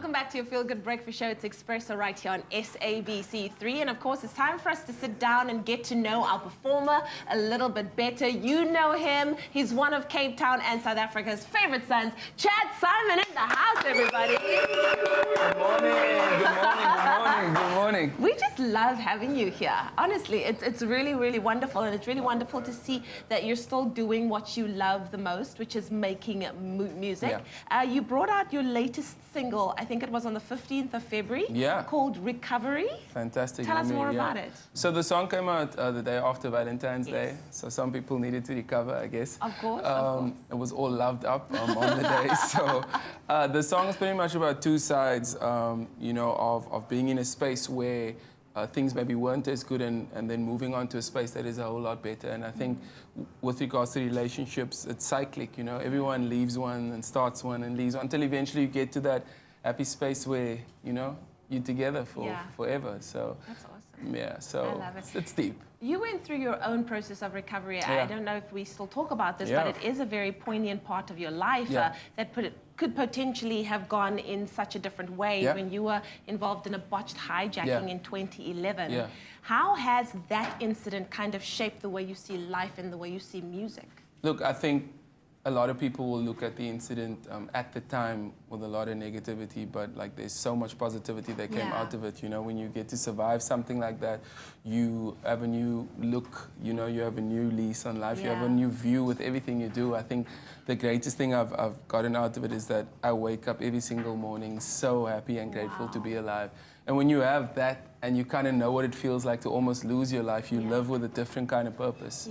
welcome back to your Feel Good Breakfast Show. It's Expresso right here on SABC3. And of course, it's time for us to sit down and get to know our performer a little bit better. You know him. He's one of Cape Town and South Africa's favorite sons. Chad Saaiman in the house, everybody. Good morning, good morning, good morning, good morning. We just love having you here. Honestly, it's really, really wonderful. And it's really wonderful to see that you're still doing what you love the most, which is making music. Yeah. You brought out your latest single, I think it was on the 15th of February, called Recovery. Fantastic. Tell us more about it. So the song came out the day after Valentine's Day, so some people needed to recover, I guess. Of course, It was all loved up on the day. So the song is pretty much about two sides, you know, of being in a space where things maybe weren't as good and then moving on to a space that is a whole lot better. And I think with regards to relationships, it's cyclic, you know. Everyone leaves one and starts one and leaves one until eventually you get to that happy space where, you know, you're together for forever. So that's awesome. Yeah, so I love it. It's deep. You went through your own process of recovery. Yeah. I don't know if we still talk about this, Yeah. but it is a very poignant part of your life that could potentially have gone in such a different way when you were involved in a botched hijacking in 2011. Yeah. How has that incident kind of shaped the way you see life and the way you see music? Look, I think a lot of people will look at the incident at the time with a lot of negativity, but like there's so much positivity that came out of it. You know, when you get to survive something like that, you have a new look, you know, you have a new lease on life, you have a new view with everything you do. I think the greatest thing I've gotten out of it is that I wake up every single morning so happy and grateful to be alive. And when you have that and you kind of know what it feels like to almost lose your life, you live with a different kind of purpose.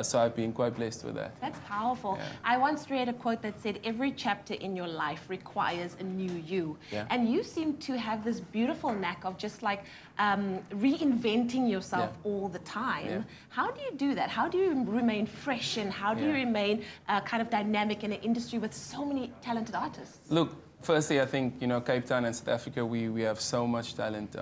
So I've been quite blessed with that. That's powerful. I once read a quote that said, every chapter in your life requires a new you. And you seem to have this beautiful knack of just like reinventing yourself all the time. How do you do that? How do you remain fresh and how do you remain kind of dynamic in an industry with so many talented artists? Look, firstly, I think, you know, Cape Town and South Africa, we have so much talent.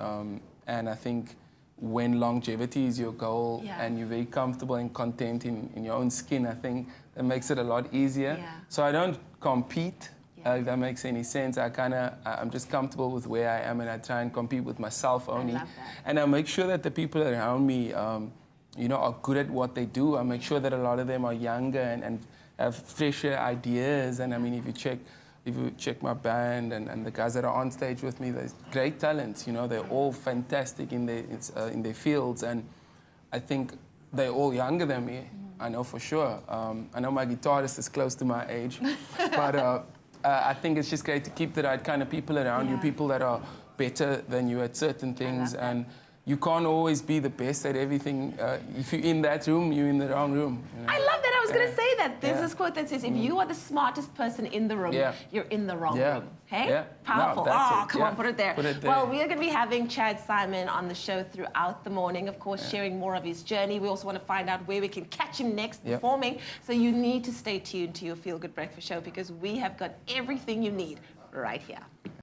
And I think when longevity is your goal and you're very comfortable and content in your own skin, I think that makes it a lot easier. So I don't compete, if that makes any sense. I'm just comfortable with where I am and I try and compete with myself only. I love that. And I make sure that the people around me, you know, are good at what they do. I make sure that a lot of them are younger and have fresher ideas. And I mean, if you check my band and the guys that are on stage with me, there's great talents, you know, they're all fantastic in their fields, and I think they're all younger than me, I know for sure. I know my guitarist is close to my age, but I think it's just great to keep the right kind of people around you, people that are better than you at certain things, and you can't always be the best at everything. If you're in that room, you're in the wrong room. You know? I love that. I was going to say that. There's this quote that says, if you are the smartest person in the room, you're in the wrong room. Hey? Powerful. No, come on, put it there. Put it there. Well, we are going to be having Chad Saaiman on the show throughout the morning, of course, sharing more of his journey. We also want to find out where we can catch him next performing. So you need to stay tuned to your Feel Good Breakfast Show because we have got everything you need right here.